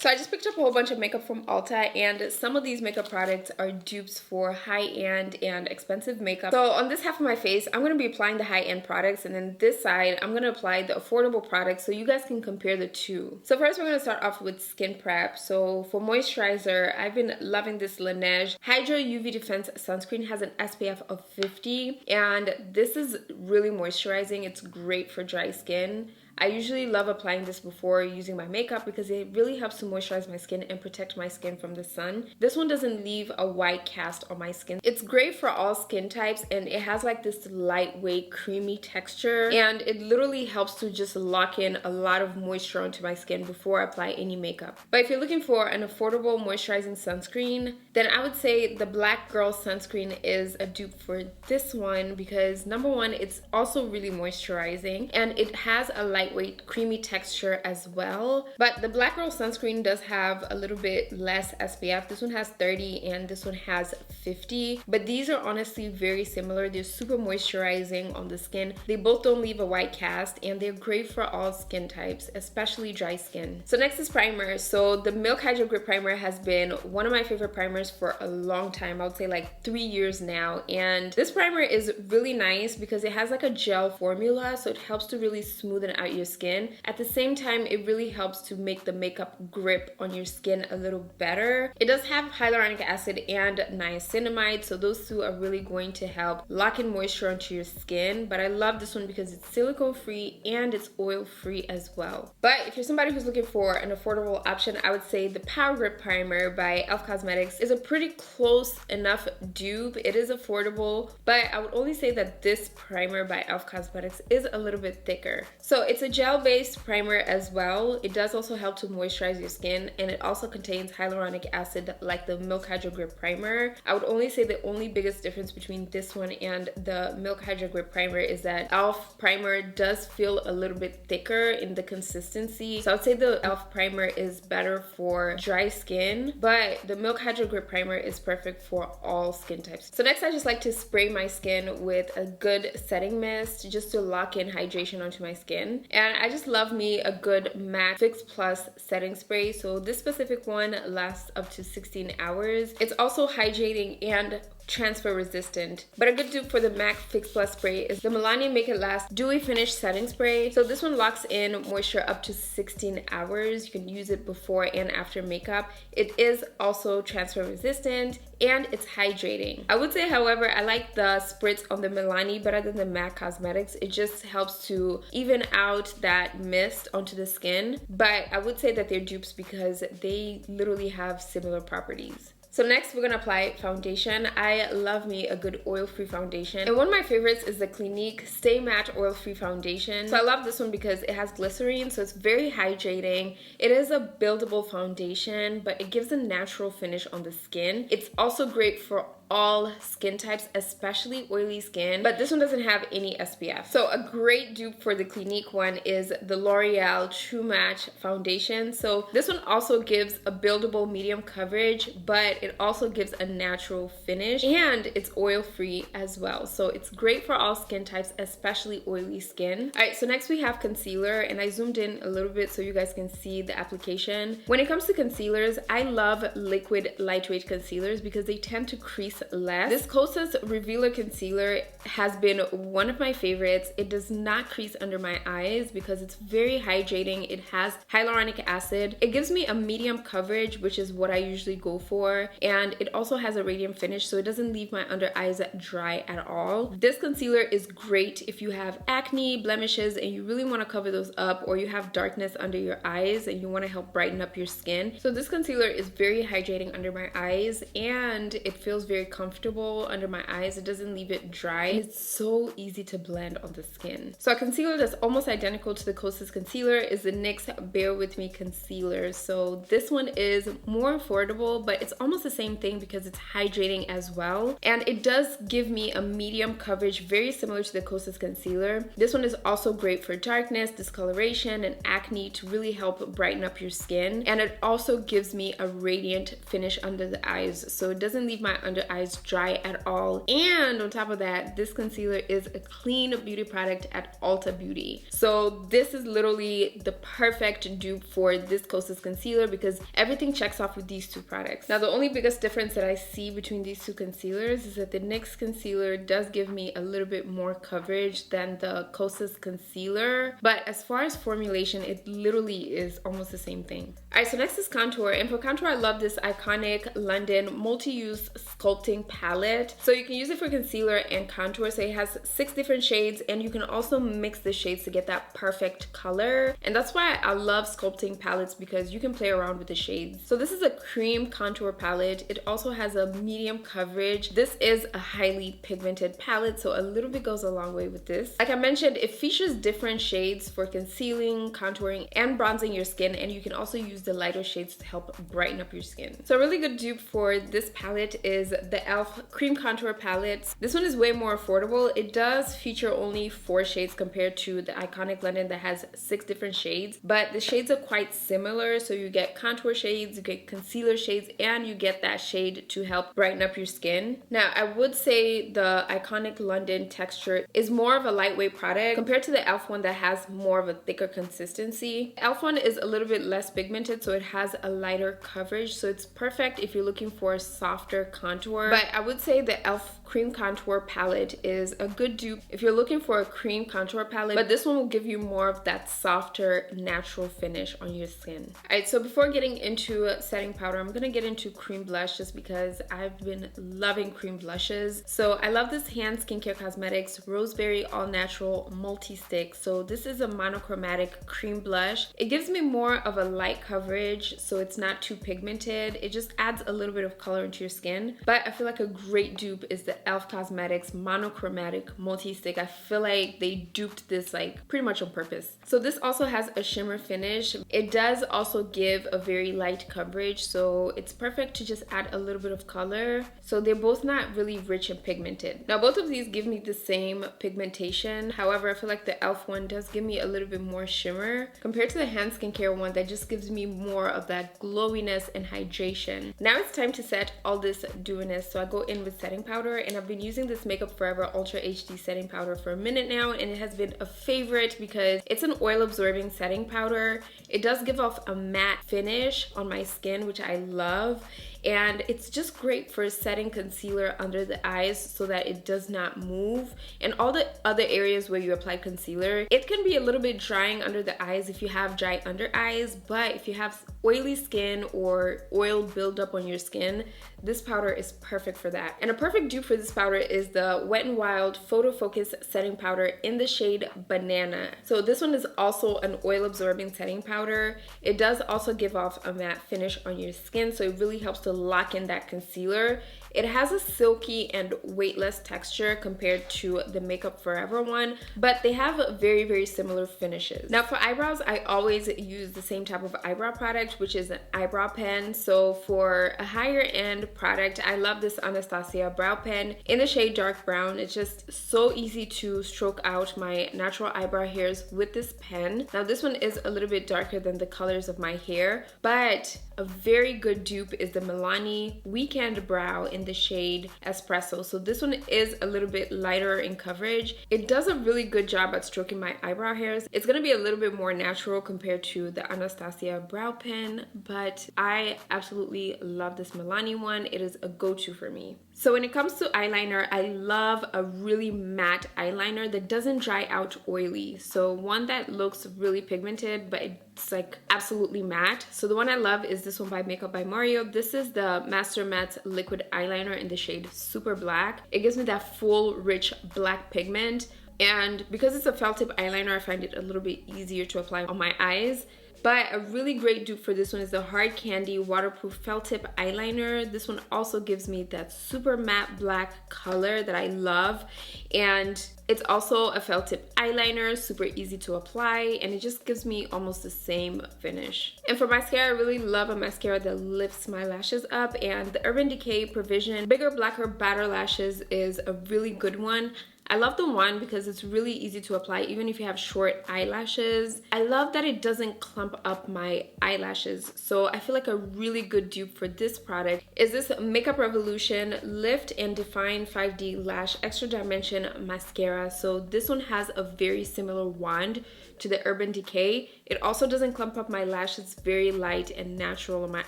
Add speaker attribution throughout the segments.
Speaker 1: So I just picked up a whole bunch of makeup from Ulta, and some of these makeup products are dupes for high-end and expensive makeup. So on this half of my face, I'm going to be applying the high-end products, and then this side, I'm going to apply the affordable products so you guys can compare the two. So first, we're going to start off with skin prep. So for moisturizer, I've been loving this Laneige Hydra UV Defense Sunscreen. It has an SPF of 50, and this is really moisturizing. It's great for dry skin. I usually love applying this before using my makeup because it really helps to moisturize my skin and protect my skin from the sun. This one doesn't leave a white cast on my skin. It's great for all skin types, and it has like this lightweight creamy texture, and it literally helps to just lock in a lot of moisture onto my skin before I apply any makeup. But if you're looking for an affordable moisturizing sunscreen, then I would say the Black Girl sunscreen is a dupe for this one because number one, it's also really moisturizing and it has a lightweight creamy texture as well. But the Black Girl sunscreen does have a little bit less SPF. This one has 30 and this one has 50, but these are honestly very similar. They're super moisturizing on the skin. They both don't leave a white cast, and they're great for all skin types, especially dry skin. So next is primer. So the Milk Hydro Grip Primer has been one of my favorite primers for a long time. I would say like 3 years now, and this primer is really nice because it has like a gel formula, so it helps to really smoothen out your skin. At the same time, it really helps to make the makeup grip on your skin a little better. It does have hyaluronic acid and niacinamide, so those two are really going to help lock in moisture onto your skin. But I love this one because it's silicone free and it's oil free as well. But if you're somebody who's looking for an affordable option, I would say the Power Grip Primer by e.l.f. Cosmetics is a pretty close enough dupe. It is affordable, but I would only say that this primer by e.l.f. Cosmetics is a little bit thicker. So it's a gel-based primer as well. It does also help to moisturize your skin, and it also contains hyaluronic acid like the Milk Hydro Grip Primer. I would only say the only biggest difference between this one and the Milk Hydro Grip Primer is that e.l.f. primer does feel a little bit thicker in the consistency. So I would say the e.l.f. primer is better for dry skin, but the Milk Hydro Grip Primer is perfect for all skin types. So next, I just like to spray my skin with a good setting mist just to lock in hydration onto my skin. And I just love me a good MAC Fix Plus setting spray. So this specific one lasts up to 16 hours. It's also hydrating and transfer resistant. But a good dupe for the MAC Fix Plus spray is the Milani Make It Last Dewy Finish Setting Spray. So this one locks in moisture up to 16 hours. You can use it before and after makeup. It is also transfer resistant and it's hydrating. I would say, however, I like the spritz on the Milani better than the MAC Cosmetics. It just helps to even out that mist onto the skin. But I would say that they're dupes because they literally have similar properties. So next, we're gonna apply foundation. I love me a good oil-free foundation. And one of my favorites is the Clinique Stay Matte Oil-Free Foundation. So I love this one because it has glycerine, so it's very hydrating. It is a buildable foundation, but it gives a natural finish on the skin. It's also great for all skin types, especially oily skin, but this one doesn't have any SPF. So a great dupe for the Clinique one is the L'Oreal True Match Foundation. So this one also gives a buildable medium coverage, but it also gives a natural finish, and it's oil-free as well. So it's great for all skin types, especially oily skin. All right, so next we have concealer, and I zoomed in a little bit so you guys can see the application. When it comes to concealers, I love liquid lightweight concealers because they tend to crease less. This Kosas Revealer Concealer has been one of my favorites. It does not crease under my eyes because it's very hydrating. It has hyaluronic acid. It gives me a medium coverage, which is what I usually go for, and it also has a radiant finish, so it doesn't leave my under eyes dry at all. This concealer is great if you have acne, blemishes, and you really want to cover those up, or you have darkness under your eyes and you want to help brighten up your skin. So this concealer is very hydrating under my eyes, and it feels very comfortable under my eyes. It doesn't leave it dry. It's so easy to blend on the skin. So a concealer that's almost identical to the Kosas concealer is the NYX Bear With Me concealer. So this one is more affordable, but it's almost the same thing because it's hydrating as well, and it does give me a medium coverage, very similar to the Kosas concealer. This one is also great for darkness, discoloration, and acne to really help brighten up your skin, and it also gives me a radiant finish under the eyes, so it doesn't leave my under eyes dry at all. And on top of that, this concealer is a clean beauty product at Ulta Beauty. So this is literally the perfect dupe for this Kosas concealer because everything checks off with these two products. Now the only biggest difference that I see between these two concealers is that the NYX concealer does give me a little bit more coverage than the Kosas concealer, but as far as formulation, it literally is almost the same thing. Alright, so next is contour, and for contour I love this iconic London multi-use sculpting palette. So you can use it for concealer and contour. So it has 6 different shades, and you can also mix the shades to get that perfect color, and that's why I love sculpting palettes because you can play around with the shades. So this is a cream contour palette. It also has a medium coverage. This is a highly pigmented palette, so a little bit goes a long way with this. Like I mentioned, it features different shades for concealing, contouring, and bronzing your skin, and you can also use the lighter shades to help brighten up your skin. So a really good dupe for this palette is the e.l.f. Cream Contour Palette. This one is way more affordable. It does feature only 4 shades compared to the iconic London that has 6 different shades, but the shades are quite similar. So you get contour shades, you get concealer shades, and you get that shade to help brighten up your skin. Now, I would say the iconic London texture is more of a lightweight product compared to the e.l.f. one that has more of a thicker consistency. e.l.f. one is a little bit less pigmented, so it has a lighter coverage. So it's perfect if you're looking for a softer contour. But I would say the e.l.f. Cream Contour Palette is a good dupe if you're looking for a cream contour palette, but this one will give you more of that softer, natural finish on your skin. Alright, so before getting into setting powder, I'm gonna get into cream blush just because I've been loving cream blushes. So I love this Hand Skincare Cosmetics Roseberry All Natural Multi-Stick. So this is a monochromatic cream blush. It gives me more of a light coverage, so it's not too pigmented. It just adds a little bit of color into your skin. But I feel like a great dupe is the e.l.f. Cosmetics Monochromatic Multi-Stick. I feel like they duped this like pretty much on purpose. So this also has a shimmer finish. It does also give a very light coverage, so it's perfect to just add a little bit of color. So they're both not really rich and pigmented. Now both of these give me the same pigmentation. However, I feel like the e.l.f. one does give me a little bit more shimmer compared to the Hand Skincare one that just gives me more of that glowiness and hydration. Now it's time to set all this dewiness. So I go in with setting powder, and I've been using this Makeup Forever Ultra HD setting powder for a minute now, and it has been a favorite because it's an oil absorbing setting powder. It does give off a matte finish on my skin, which I love, and it's just great for setting concealer under the eyes so that it does not move. And all the other areas where you apply concealer, it can be a little bit drying under the eyes if you have dry under eyes, but if you have oily skin or oil buildup on your skin, this powder is perfect for that. And a perfect dupe for this powder is the Wet n Wild Photo Focus Setting Powder in the shade Banana. So this one is also an oil absorbing setting powder. It does also give off a matte finish on your skin, so it really helps to lock in that concealer. It has a silky and weightless texture compared to the Makeup Forever one, but they have very, very similar finishes. Now for eyebrows, I always use the same type of eyebrow product, which is an eyebrow pen. So for a higher end product, I love this Anastasia brow pen in the shade Dark Brown. It's just so easy to stroke out my natural eyebrow hairs with this pen. Now this one is a little bit darker than the colors of my hair, but a very good dupe is the Milani Weekend Brow in the shade Espresso. So this one is a little bit lighter in coverage. It does a really good job at stroking my eyebrow hairs. It's gonna be a little bit more natural compared to the Anastasia brow pen, but I absolutely love this Milani one. It is a go-to for me. So when it comes to eyeliner, I love a really matte eyeliner that doesn't dry out oily. So one that looks really pigmented, but it's like absolutely matte. So the one I love is this one by Makeup by Mario. This is the Master Matte Liquid Eyeliner in the shade Super Black. It gives me that full, rich black pigment. And because it's a felt tip eyeliner, I find it a little bit easier to apply on my eyes. But a really great dupe for this one is the Hard Candy Waterproof Felt Tip Eyeliner. This one also gives me that super matte black color that I love. And it's also a felt tip eyeliner, super easy to apply, and it just gives me almost the same finish. And for mascara, I really love a mascara that lifts my lashes up, and the Urban Decay Provision Bigger Blacker Batter Lashes is a really good one. I love the wand because it's really easy to apply even if you have short eyelashes. I love that it doesn't clump up my eyelashes. So I feel like a really good dupe for this product is this Makeup Revolution Lift and Define 5D Lash Extra Dimension Mascara. So this one has a very similar wand to the Urban Decay. It also doesn't clump up my lashes, very light and natural on my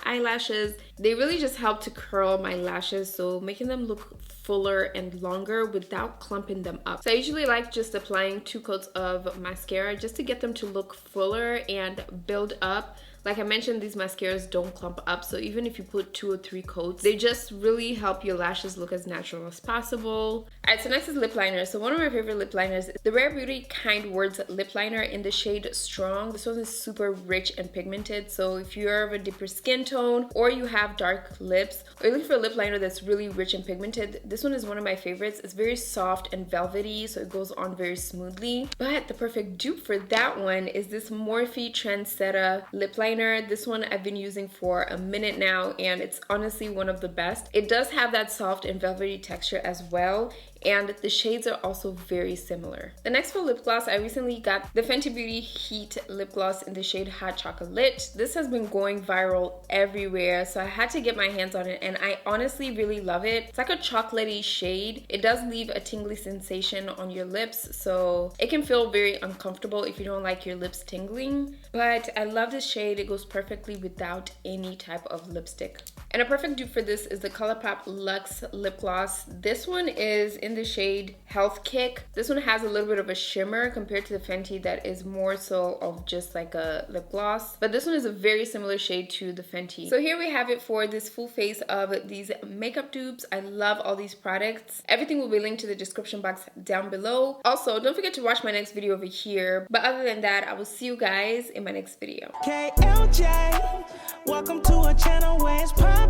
Speaker 1: eyelashes. They really just help to curl my lashes, so making them look fuller and longer without clumping them up. So I usually like just applying 2 coats of mascara just to get them to look fuller and build up. Like I mentioned, these mascaras don't clump up, so even if you put 2 or 3 coats, they just really help your lashes look as natural as possible. Alright, so next is lip liner. So one of my favorite lip liners is the Rare Beauty Kind Words lip liner in the shade Strong. This one is super rich and pigmented, so if you're of a deeper skin tone or you have dark lips or you're looking for a lip liner that's really rich and pigmented, this one is one of my favorites. It's very soft and velvety, so it goes on very smoothly. But the perfect dupe for that one is this Morphe Trendsetter lip liner. This one I've been using for a minute now, and it's honestly one of the best. It does have that soft and velvety texture as well, and the shades are also very similar. The next for lip gloss, I recently got the Fenty Beauty Heat lip gloss in the shade Hot Chocolate. This has been going viral everywhere, so I had to get my hands on it, and I honestly really love it. It's like a chocolatey shade. It does leave a tingly sensation on your lips, so it can feel very uncomfortable if you don't like your lips tingling, but I love this shade. It goes perfectly without any type of lipstick. And a perfect dupe for this is the ColourPop Luxe lip gloss. This one is in the shade Health Kick. This one has a little bit of a shimmer compared to the Fenty that is more so of just like a lip gloss, but this one is a very similar shade to the Fenty. So here we have it for this full face of these makeup dupes. I love all these products. Everything will be linked to the description box down below. Also, don't forget to watch my next video over here, but other than that, I will see you guys in my next video.
Speaker 2: KLJ, welcome to a channel where it's poppin'.